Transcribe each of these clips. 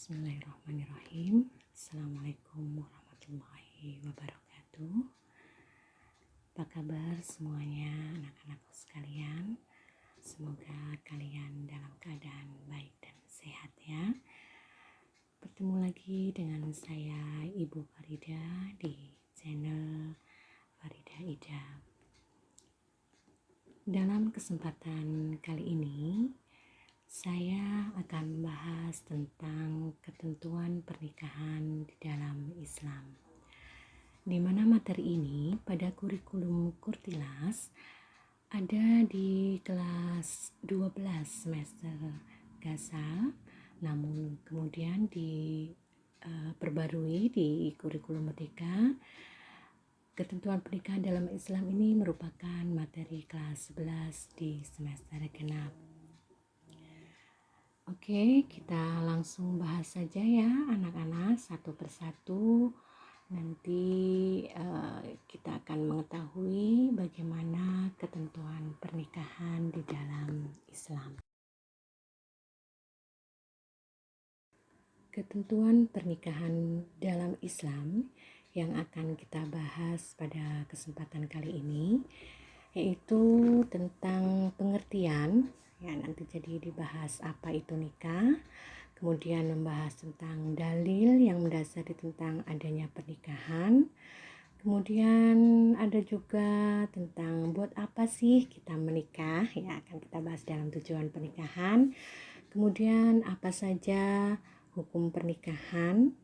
Bismillahirrahmanirrahim. Assalamualaikum warahmatullahi wabarakatuh. Apa kabar semuanya anak-anakku sekalian? Semoga kalian dalam keadaan baik dan sehat ya. Bertemu lagi dengan saya Ibu Farida di channel Farida Ida. Dalam kesempatan kali ini saya akan membahas tentang ketentuan pernikahan di dalam Islam, di mana materi ini pada kurikulum Kurtilas ada di kelas 12 semester Gasal, namun kemudian diperbarui di kurikulum Merdeka. Ketentuan pernikahan dalam Islam ini merupakan materi kelas 11 di semester genap. Oke, kita langsung bahas saja ya anak-anak satu persatu. Nanti kita akan mengetahui bagaimana ketentuan pernikahan di dalam Islam. Ketentuan pernikahan dalam Islam yang akan kita bahas pada kesempatan kali ini yaitu tentang pengertian. Ya, nanti jadi dibahas apa itu nikah, kemudian membahas tentang dalil yang mendasari tentang adanya pernikahan, kemudian ada juga tentang buat apa sih kita menikah, ya akan kita bahas dalam tujuan pernikahan, kemudian apa saja hukum pernikahan,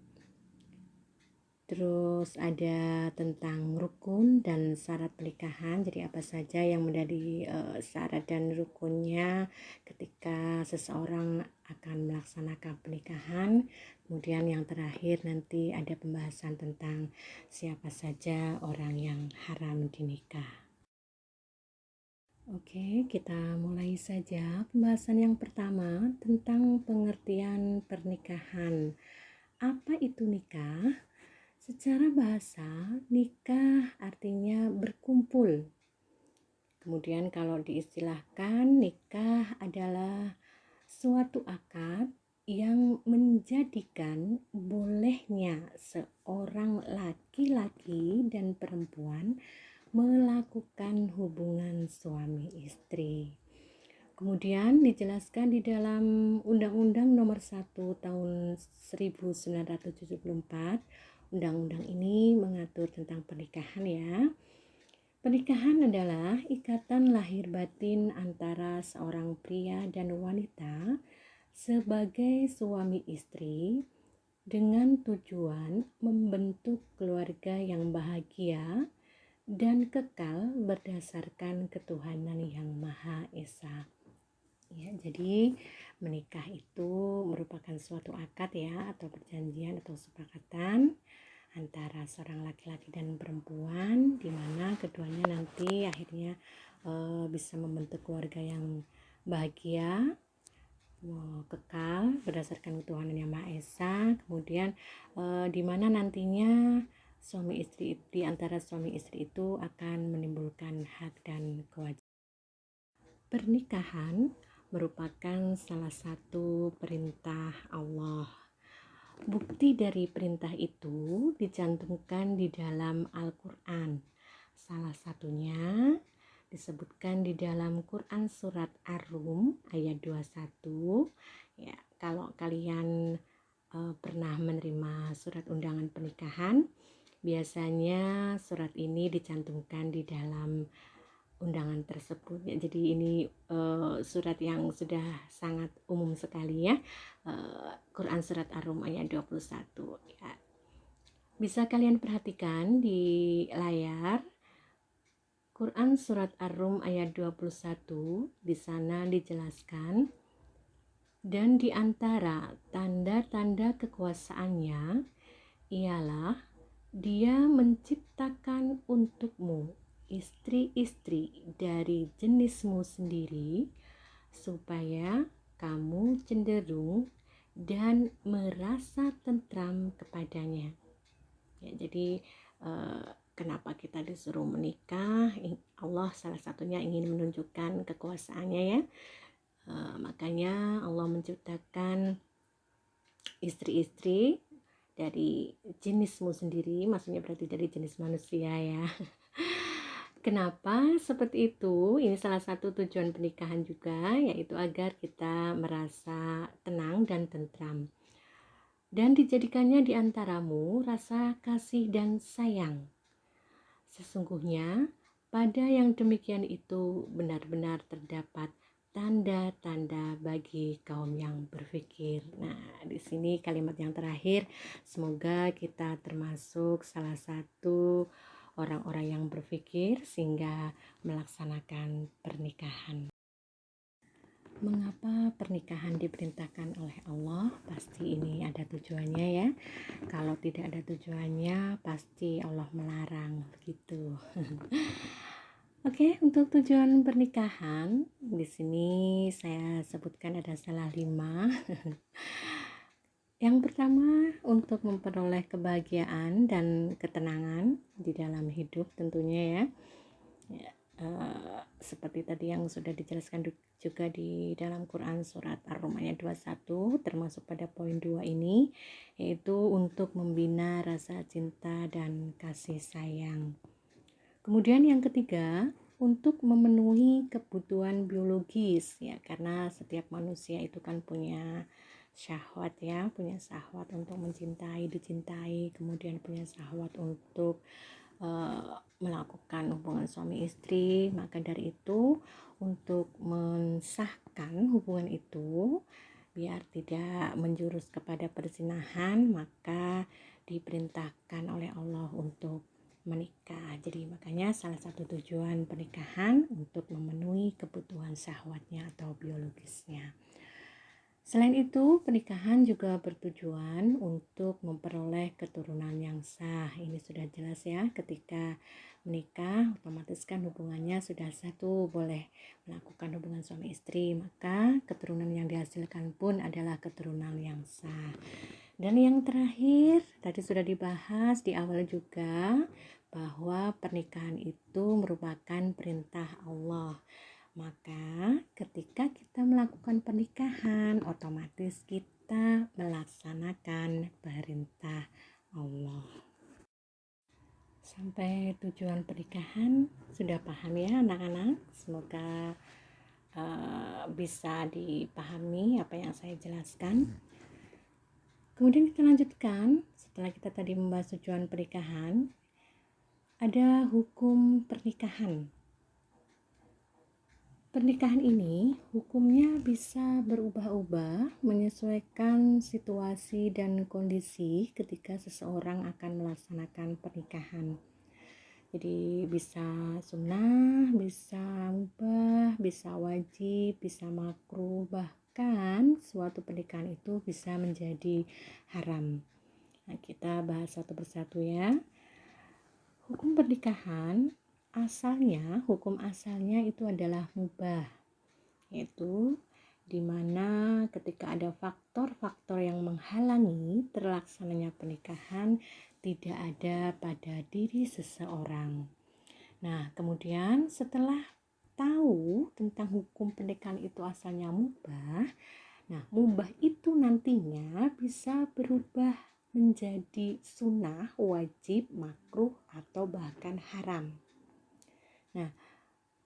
terus ada tentang rukun dan syarat pernikahan, jadi apa saja yang menjadi syarat dan rukunnya ketika seseorang akan melaksanakan pernikahan. Kemudian yang terakhir nanti ada pembahasan tentang siapa saja orang yang haram dinikah. Oke, kita mulai saja pembahasan yang pertama tentang pengertian pernikahan. Apa itu nikah? Secara bahasa, nikah artinya berkumpul. Kemudian kalau diistilahkan, nikah adalah suatu akad yang menjadikan bolehnya seorang laki-laki dan perempuan melakukan hubungan suami istri. Kemudian dijelaskan di dalam Undang-Undang Nomor 1 Tahun 1974. Undang-undang ini mengatur tentang pernikahan ya. Pernikahan adalah ikatan lahir batin antara seorang pria dan wanita sebagai suami istri dengan tujuan membentuk keluarga yang bahagia dan kekal berdasarkan ketuhanan yang Maha Esa. Ya, jadi menikah itu merupakan suatu akad ya, atau perjanjian atau kesepakatan antara seorang laki-laki dan perempuan, di mana keduanya nanti akhirnya bisa membentuk keluarga yang bahagia, kekal berdasarkan ketuhanan yang Maha Esa. Kemudian di mana nantinya suami istri, di antara suami istri itu akan menimbulkan hak dan kewajiban. Pernikahan merupakan salah satu perintah Allah. Bukti dari perintah itu dicantumkan di dalam Al-Quran. Salah satunya disebutkan di dalam Quran surat Ar-Rum ayat 21. Ya, kalau kalian pernah menerima surat undangan pernikahan, biasanya surat ini dicantumkan di dalam undangan tersebut ya. Jadi ini surat yang sudah sangat umum sekali ya, Quran surat Ar-Rum ayat 21 ya. Bisa kalian perhatikan di layar Quran surat Ar-Rum ayat 21. Di sana dijelaskan, dan di antara tanda-tanda kekuasaannya ialah Dia menciptakan untukmu istri-istri dari jenismu sendiri, supaya kamu cenderung dan merasa tentram kepadanya. Ya, jadi kenapa kita disuruh menikah? Allah salah satunya ingin menunjukkan kekuasaannya ya. Makanya Allah menciptakan istri-istri dari jenismu sendiri, maksudnya berarti dari jenis manusia ya. Kenapa seperti itu? Ini salah satu tujuan pernikahan juga, yaitu agar kita merasa tenang dan tentram. Dan dijadikannya di antaramu rasa kasih dan sayang. Sesungguhnya pada yang demikian itu benar-benar terdapat tanda-tanda bagi kaum yang berpikir. Nah, di sini kalimat yang terakhir, semoga kita termasuk salah satu orang-orang yang berpikir sehingga melaksanakan pernikahan. Mengapa pernikahan diperintahkan oleh Allah? Pasti ini ada tujuannya ya. Kalau tidak ada tujuannya, pasti Allah melarang begitu. Oke, untuk tujuan pernikahan di sini saya sebutkan ada salah 5. Yang pertama, untuk memperoleh kebahagiaan dan ketenangan di dalam hidup tentunya ya. Seperti tadi yang sudah dijelaskan juga di dalam Quran surat Ar-Rum ayat 21, termasuk pada poin 2 ini, yaitu untuk membina rasa cinta dan kasih sayang. Kemudian yang ketiga, untuk memenuhi kebutuhan biologis ya, karena setiap manusia itu kan punya syahwat ya, punya syahwat untuk mencintai, dicintai, kemudian punya syahwat untuk melakukan hubungan suami istri. Maka dari itu, untuk mensahkan hubungan itu biar tidak menjurus kepada perzinahan, maka diperintahkan oleh Allah untuk menikah. Jadi makanya salah satu tujuan pernikahan untuk memenuhi kebutuhan syahwatnya atau biologisnya. Selain itu, pernikahan juga bertujuan untuk memperoleh keturunan yang sah. Ini sudah jelas ya, ketika menikah otomatis kan hubungannya sudah satu, boleh melakukan hubungan suami istri, maka keturunan yang dihasilkan pun adalah keturunan yang sah. Dan yang terakhir, tadi sudah dibahas di awal juga, bahwa pernikahan itu merupakan perintah Allah. Maka ketika kita melakukan pernikahan, otomatis kita melaksanakan perintah Allah. Sampai tujuan pernikahan sudah paham ya anak-anak? Semoga bisa dipahami apa yang saya jelaskan. Kemudian kita lanjutkan, setelah kita tadi membahas tujuan pernikahan, ada hukum pernikahan. Pernikahan ini hukumnya bisa berubah-ubah menyesuaikan situasi dan kondisi ketika seseorang akan melaksanakan pernikahan. Jadi bisa sunnah, bisa mubah, bisa wajib, bisa makruh, bahkan suatu pernikahan itu bisa menjadi haram. Nah, kita bahas satu persatu ya. Hukum pernikahan hukum asalnya itu adalah mubah, yaitu dimana ketika ada faktor-faktor yang menghalangi terlaksananya pernikahan tidak ada pada diri seseorang. Nah, kemudian setelah tahu tentang hukum pernikahan itu asalnya mubah, nah mubah itu nantinya bisa berubah menjadi sunnah, wajib, makruh, atau bahkan haram. Nah,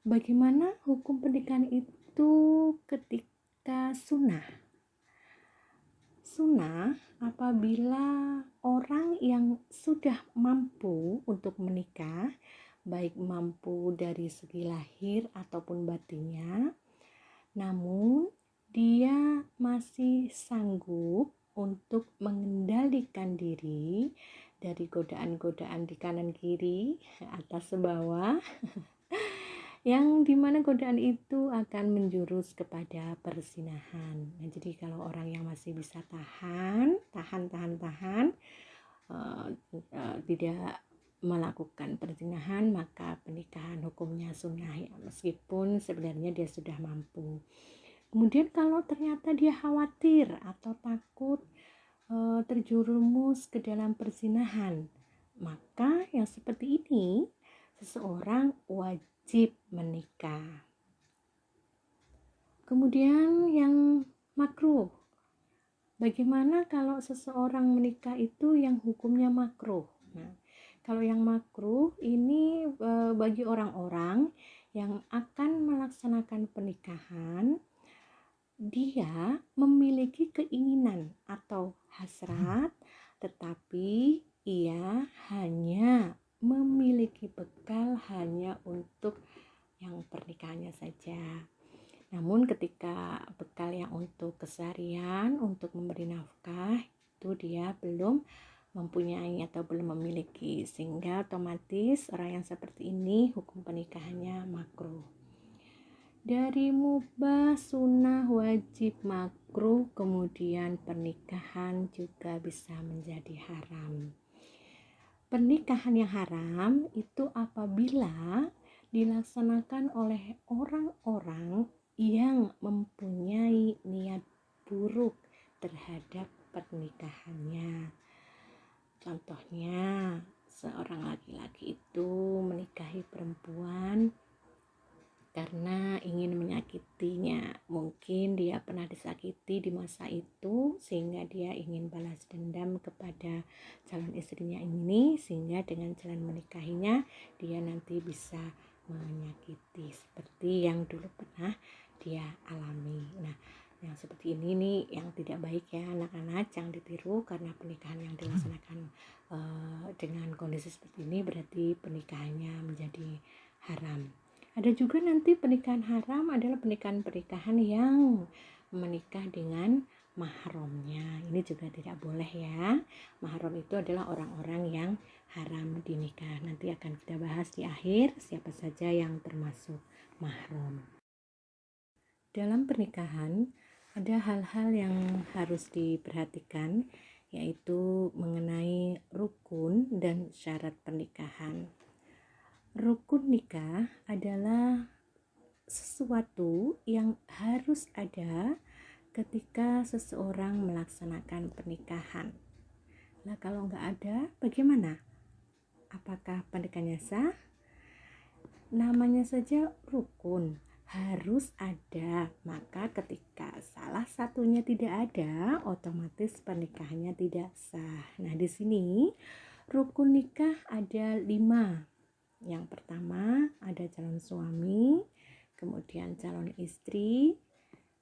bagaimana hukum pernikahan itu ketika sunnah? Sunnah apabila orang yang sudah mampu untuk menikah, baik mampu dari segi lahir ataupun batinnya, namun dia masih sanggup untuk mengendalikan diri dari godaan-godaan di kanan kiri, atas bawah, yang dimana godaan itu akan menjurus kepada perzinahan. Nah, jadi kalau orang yang masih bisa tahan, tidak melakukan perzinahan, maka pernikahan hukumnya sunnah ya, meskipun sebenarnya dia sudah mampu. Kemudian kalau ternyata dia khawatir atau takut terjerumus ke dalam perzinahan, maka yang seperti ini seseorang wajib menikah. Kemudian yang makruh, Bagaimana kalau seseorang menikah itu yang hukumnya makruh? Nah, kalau yang makruh ini bagi orang-orang yang akan melaksanakan pernikahan, dia memiliki keinginan atau hasrat, tetapi ia hanya memiliki bekal hanya untuk yang pernikahannya saja. Namun ketika bekal yang untuk keseharian, untuk memberi nafkah, itu dia belum mempunyai atau belum memiliki, sehingga otomatis orang yang seperti ini hukum pernikahannya makruh. Dari mubah, sunnah, wajib, makruh, kemudian pernikahan juga bisa menjadi haram. Pernikahan yang haram itu apabila dilaksanakan oleh orang-orang yang mempunyai niat buruk terhadap pernikahannya. Contohnya, seorang laki-laki itu menikahi perempuan karena ingin menyakitinya. Mungkin dia pernah disakiti di masa itu sehingga dia ingin balas dendam kepada calon istrinya ini, sehingga dengan jalan menikahinya dia nanti bisa menyakiti seperti yang dulu pernah dia alami. Nah, yang seperti ini nih yang tidak baik ya anak-anak, jangan ditiru, karena pernikahan yang dilaksanakan dengan kondisi seperti ini berarti pernikahannya menjadi haram. Ada juga nanti pernikahan haram adalah pernikahan yang menikah dengan mahramnya. Ini juga tidak boleh ya. Mahram itu adalah orang-orang yang haram dinikah. Nanti akan kita bahas di akhir siapa saja yang termasuk mahram. Dalam pernikahan ada hal-hal yang harus diperhatikan, yaitu mengenai rukun dan syarat pernikahan. Rukun nikah adalah sesuatu yang harus ada ketika seseorang melaksanakan pernikahan. Nah, kalau nggak ada, bagaimana? Apakah pernikahannya sah? Namanya saja rukun, harus ada. Maka ketika salah satunya tidak ada, otomatis pernikahannya tidak sah. Nah, di sini rukun nikah ada 5. Yang pertama ada calon suami, kemudian calon istri,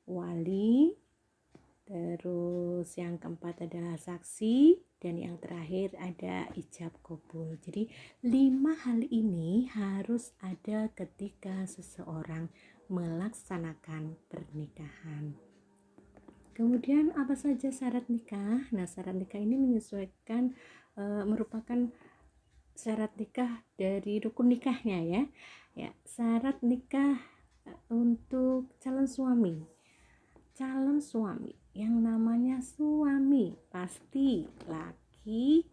wali, terus yang keempat adalah saksi, dan yang terakhir ada ijab kabul. Jadi 5 hal ini harus ada ketika seseorang melaksanakan pernikahan. Kemudian apa saja syarat nikah? Nah, syarat nikah ini menyesuaikan merupakan syarat nikah dari rukun nikahnya ya. Syarat nikah untuk calon suami. Calon suami yang namanya suami pasti laki-laki.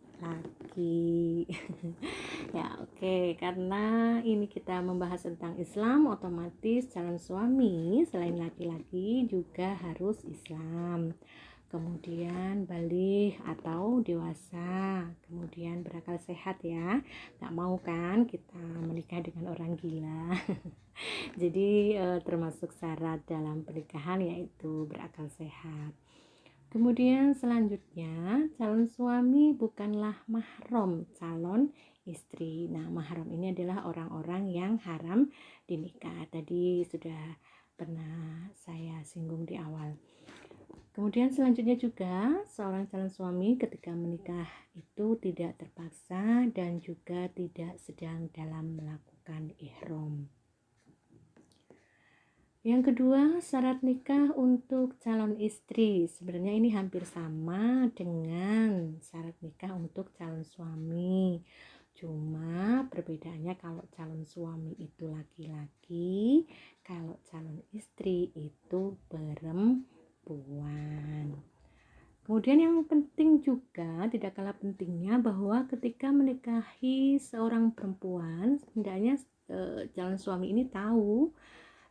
Ya, oke. Karena ini kita membahas tentang Islam, otomatis calon suami selain laki-laki juga harus Islam. Kemudian baligh atau dewasa, kemudian berakal sehat ya, nggak mau kan kita menikah dengan orang gila. Jadi termasuk syarat dalam pernikahan yaitu berakal sehat. Kemudian selanjutnya, calon suami bukanlah mahram calon istri. Nah, mahram ini adalah orang-orang yang haram dinikah. Tadi sudah pernah saya singgung di awal. Kemudian selanjutnya juga seorang calon suami ketika menikah itu tidak terpaksa dan juga tidak sedang dalam melakukan ihram. Yang kedua, syarat nikah untuk calon istri. Sebenarnya ini hampir sama dengan syarat nikah untuk calon suami. Cuma perbedaannya kalau calon suami itu laki-laki, kalau calon istri itu perempuan. Kemudian yang penting juga, tidak kalah pentingnya, bahwa ketika menikahi seorang perempuan, hendaknya calon suami ini tahu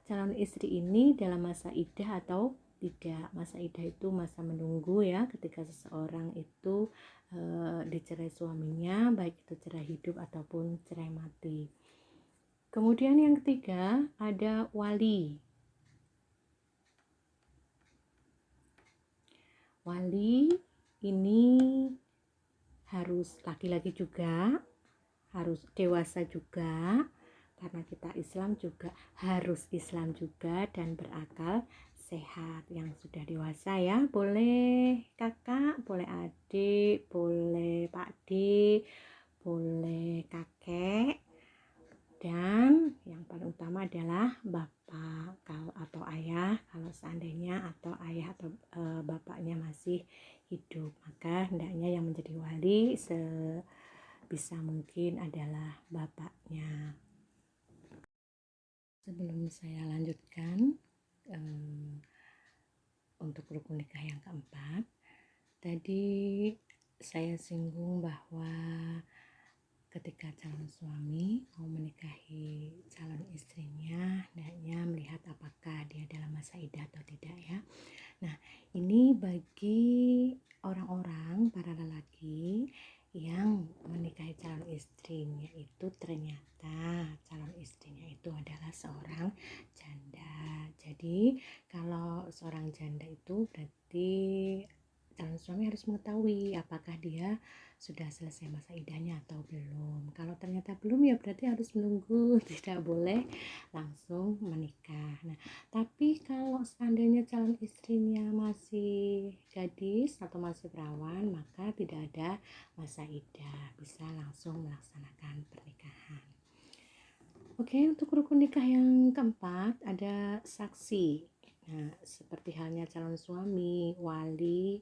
calon istri ini dalam masa iddah atau tidak. Masa iddah itu masa menunggu ya, ketika seseorang itu dicerai suaminya, baik itu cerai hidup ataupun cerai mati. Kemudian yang ketiga ada wali. Wali ini harus laki-laki juga, harus dewasa juga, karena kita Islam juga harus Islam juga, dan berakal sehat. Yang sudah dewasa ya, boleh kakak, boleh adik, boleh pakde, boleh kakek, dan yang paling utama adalah bapak atau ayah. Kalau seandainya atau ayah atau bapaknya masih hidup, maka hendaknya yang menjadi wali sebisa mungkin adalah bapaknya. Sebelum saya lanjutkan untuk rukun nikah yang keempat, tadi saya singgung bahwa ketika calon suami mau menikahi calon istrinya, hendaknya melihat apakah dia dalam masa iddah atau tidak ya. Nah, ini bagi orang-orang, para lelaki yang menikahi calon istrinya itu ternyata calon istrinya itu adalah seorang janda. Jadi kalau seorang janda itu berarti calon suami harus mengetahui apakah dia sudah selesai masa iddahnya atau belum. Kalau ternyata belum, ya berarti harus menunggu, tidak boleh langsung menikah. Nah, tapi kalau seandainya calon istrinya masih gadis atau masih perawan, maka tidak ada masa iddah, bisa langsung melaksanakan pernikahan. Oke, untuk rukun nikah yang keempat ada saksi. Nah, seperti halnya calon suami, wali,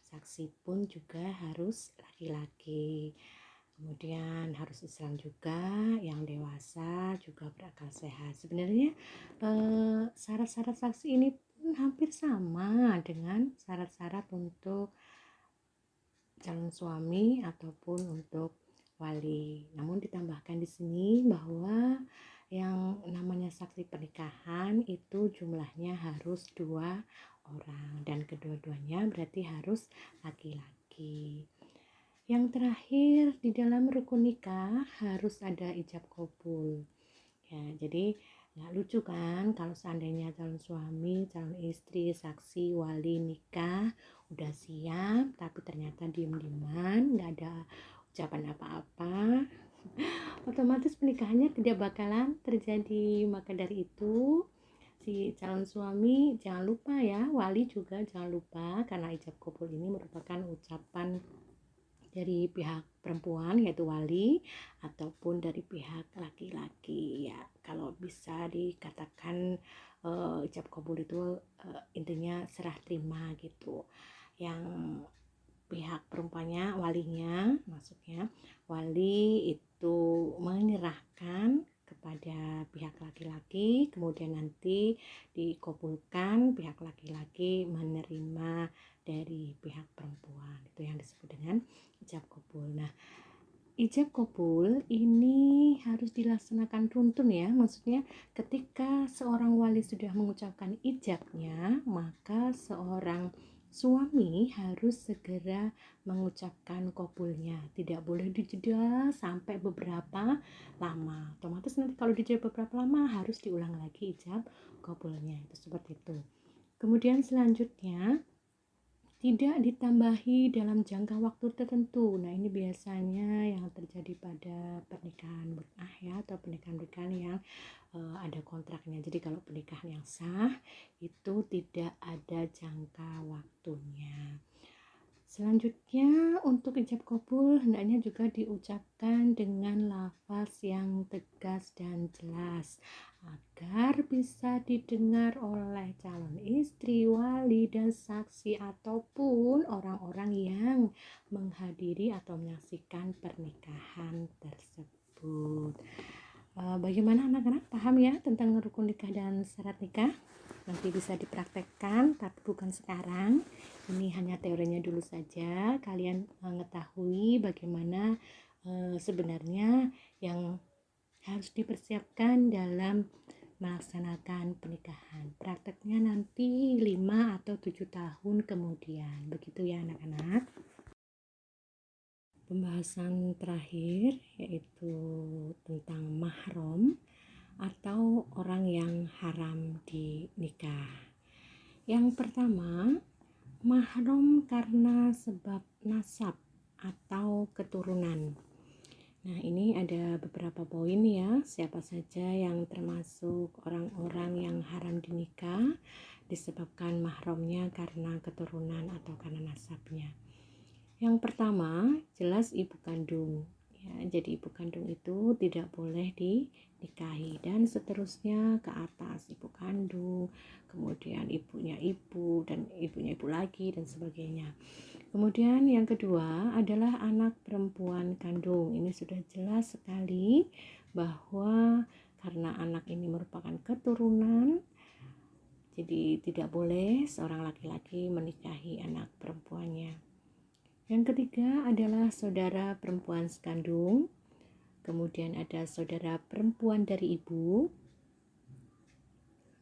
saksi pun juga harus laki-laki. Kemudian harus Islam juga, yang dewasa, juga berakal sehat. Sebenarnya syarat-syarat saksi ini pun hampir sama dengan syarat-syarat untuk calon suami ataupun untuk wali. Namun ditambahkan di sini bahwa yang namanya saksi pernikahan itu jumlahnya harus 2 orang, dan kedua-duanya berarti harus laki-laki. Yang terakhir di dalam rukun nikah harus ada ijab kabul. Ya, jadi nggak lucu kan kalau seandainya calon suami, calon istri, saksi, wali nikah udah siap tapi ternyata diem-dieman, nggak ada ucapan apa-apa, otomatis pernikahannya tidak bakalan terjadi. Maka dari itu si calon suami jangan lupa ya, wali juga jangan lupa, karena ijab kabul ini merupakan ucapan dari pihak perempuan yaitu wali ataupun dari pihak laki-laki ya. Kalau bisa dikatakan ijab kabul itu intinya serah terima gitu. Yang pihak perempuannya, walinya maksudnya, wali itu menyerahkan kepada pihak laki-laki, kemudian nanti dikabulkan, pihak laki-laki menerima dari pihak perempuan. Itu yang disebut dengan ijab kabul. Nah, ijab kabul ini harus dilaksanakan runtun ya, maksudnya ketika seorang wali sudah mengucapkan ijabnya, maka seorang suami harus segera mengucapkan kabulnya, tidak boleh dijeda sampai beberapa lama. Otomatis nanti kalau dijeda beberapa lama harus diulang lagi ijab kabulnya, itu seperti itu. Kemudian selanjutnya tidak ditambahi dalam jangka waktu tertentu. Nah, ini biasanya yang terjadi pada pernikahan mur'ah ya, atau pernikahan yang ada kontraknya. Jadi kalau pernikahan yang sah itu tidak ada jangka waktunya. Selanjutnya untuk ijab kabul hendaknya juga diucapkan dengan lafaz yang tegas dan jelas agar bisa didengar oleh calon istri, wali, dan saksi ataupun orang-orang yang menghadiri atau menyaksikan pernikahan tersebut. Bagaimana anak-anak, paham ya tentang rukun nikah dan syarat nikah? Nanti bisa dipraktekkan tapi bukan sekarang. Ini hanya teorinya dulu saja. Kalian mengetahui bagaimana sebenarnya yang harus dipersiapkan dalam melaksanakan pernikahan. Prakteknya nanti 5 atau 7 tahun kemudian. Begitu ya anak-anak. Pembahasan terakhir yaitu tentang mahram atau orang yang haram dinikah. Yang pertama, Mahram karena sebab nasab atau keturunan. Nah, ini ada beberapa poin ya, siapa saja yang termasuk orang-orang yang haram dinikah disebabkan mahramnya karena keturunan atau karena nasabnya. Yang pertama, jelas ibu kandung. Ya, jadi ibu kandung itu tidak boleh dinikahi dan seterusnya ke atas, ibu kandung, kemudian ibunya ibu dan ibunya ibu lagi dan sebagainya. Kemudian yang kedua adalah anak perempuan kandung. Ini sudah jelas sekali bahwa karena anak ini merupakan keturunan, jadi tidak boleh seorang laki-laki menikahi anak perempuannya. Yang ketiga adalah saudara perempuan sekandung. Kemudian ada saudara perempuan dari ibu,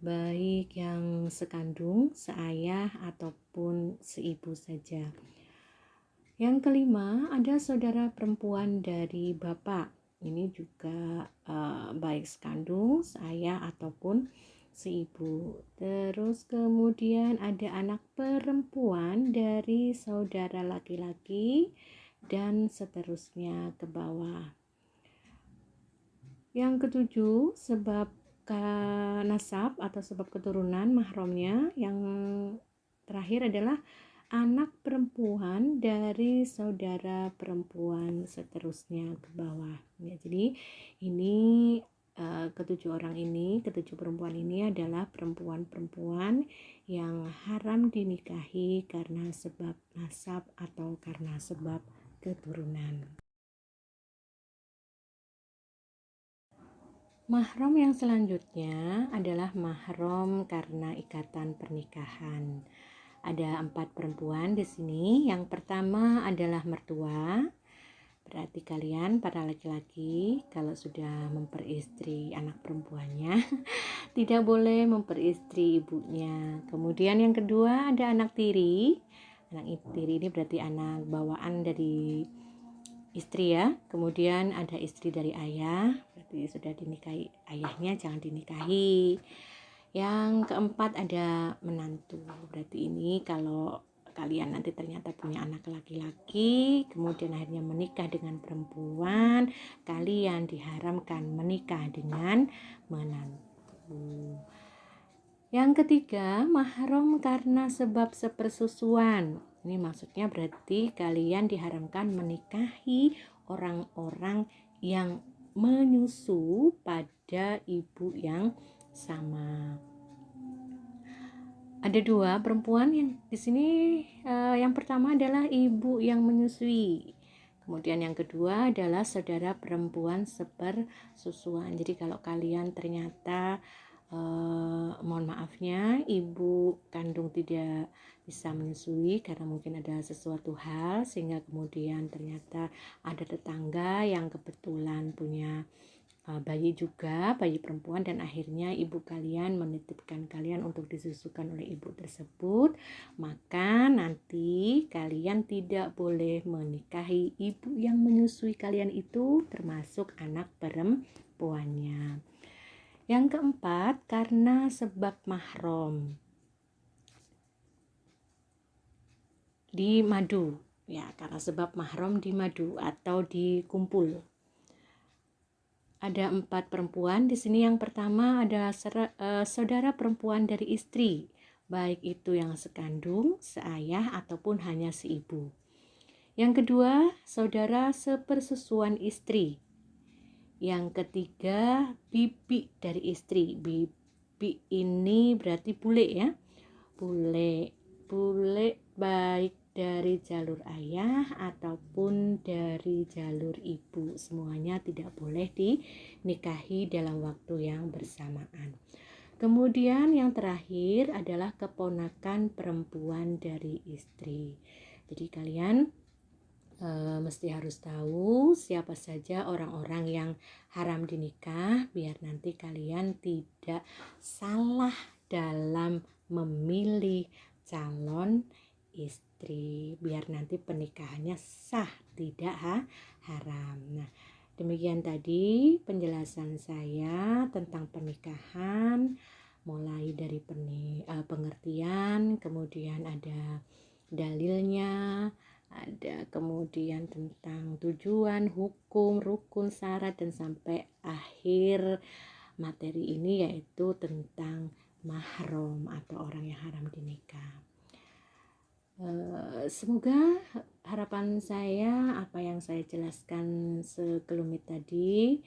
baik yang sekandung, seayah ataupun seibu saja. Yang kelima ada saudara perempuan dari bapak. Ini juga baik sekandung, seayah ataupun seibu. Terus kemudian ada anak perempuan dari saudara laki-laki dan seterusnya ke bawah. Yang ketujuh, sebab nasab atau sebab keturunan mahramnya. Yang terakhir adalah anak perempuan dari saudara perempuan seterusnya ke bawah. Ya, jadi ini ketujuh perempuan ini adalah perempuan-perempuan yang haram dinikahi karena sebab nasab atau karena sebab keturunan. Mahram yang selanjutnya adalah mahram karena ikatan pernikahan. Ada 4 perempuan di sini. Yang pertama adalah mertua. Berarti kalian para laki-laki kalau sudah memperistri anak perempuannya tidak boleh memperistri ibunya. Kemudian yang kedua ada anak tiri. Anak tiri ini berarti anak bawaan dari istri ya. Kemudian ada istri dari ayah, berarti sudah dinikahi ayahnya jangan dinikahi. Yang keempat ada menantu, berarti ini kalau kalian nanti ternyata punya anak laki-laki kemudian akhirnya menikah dengan perempuan, kalian diharamkan menikah dengan menantu. Yang ketiga, mahram karena sebab sepersusuan. Ini maksudnya berarti kalian diharamkan menikahi orang-orang yang menyusu pada ibu yang sama. Ada 2 perempuan yang di sini, yang pertama adalah ibu yang menyusui. Kemudian yang kedua adalah saudara perempuan sepersusuan. Jadi kalau kalian ternyata mohon maafnya ibu kandung tidak bisa menyusui karena mungkin ada sesuatu hal sehingga kemudian ternyata ada tetangga yang kebetulan punya bayi juga, bayi perempuan, dan akhirnya ibu kalian menitipkan kalian untuk disusukan oleh ibu tersebut, maka nanti kalian tidak boleh menikahi ibu yang menyusui kalian itu termasuk anak perempuannya. Yang keempat, karena sebab mahram di madu, ya, karena sebab mahram di madu atau di kumpul. Ada 4 perempuan di sini. Yang pertama ada saudara perempuan dari istri, baik itu yang sekandung, seayah ataupun hanya seibu. Yang kedua, saudara sepersusuan istri. Yang ketiga, bibi dari istri. Bibi ini berarti bule ya. Bule baik dari jalur ayah ataupun dari jalur ibu, semuanya tidak boleh dinikahi dalam waktu yang bersamaan. Kemudian yang terakhir adalah keponakan perempuan dari istri. Jadi kalian mesti harus tahu siapa saja orang-orang yang haram dinikah biar nanti kalian tidak salah dalam memilih calon istri, biar nanti pernikahannya sah, tidak haram. Nah, demikian tadi penjelasan saya tentang pernikahan, mulai dari pengertian, kemudian ada dalilnya, ada kemudian tentang tujuan, hukum, rukun, syarat, dan sampai akhir materi ini yaitu tentang mahram atau orang yang haram dinikah. Semoga harapan saya apa yang saya jelaskan sekelumit tadi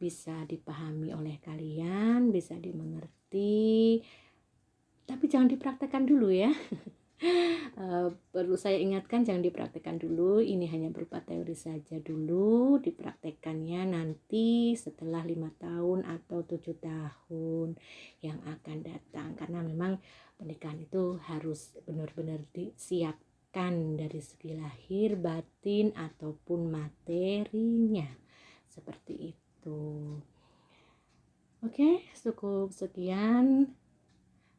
bisa dipahami oleh kalian, bisa dimengerti, tapi jangan dipraktekkan dulu ya. Perlu saya ingatkan, jangan dipraktekkan dulu, ini hanya berupa teori saja dulu, dipraktekkannya nanti setelah 5 tahun atau 7 tahun yang akan datang, karena memang pernikahan itu harus benar-benar disiapkan dari segi lahir, batin, ataupun materinya, seperti itu. Oke, cukup sekian.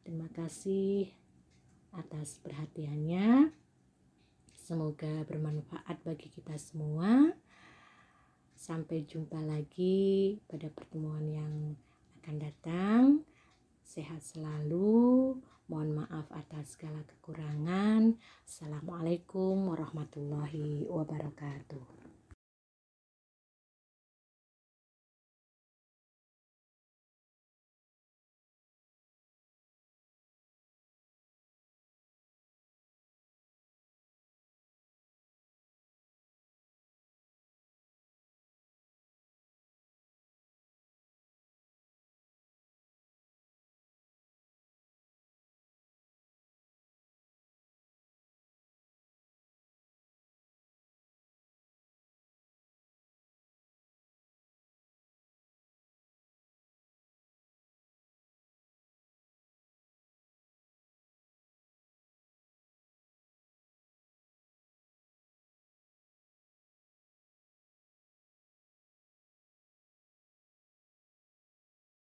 Terima kasih atas perhatiannya. Semoga bermanfaat bagi kita semua. Sampai jumpa lagi pada pertemuan yang akan datang. Sehat selalu. Mohon maaf atas segala kekurangan. Assalamualaikum warahmatullahi wabarakatuh.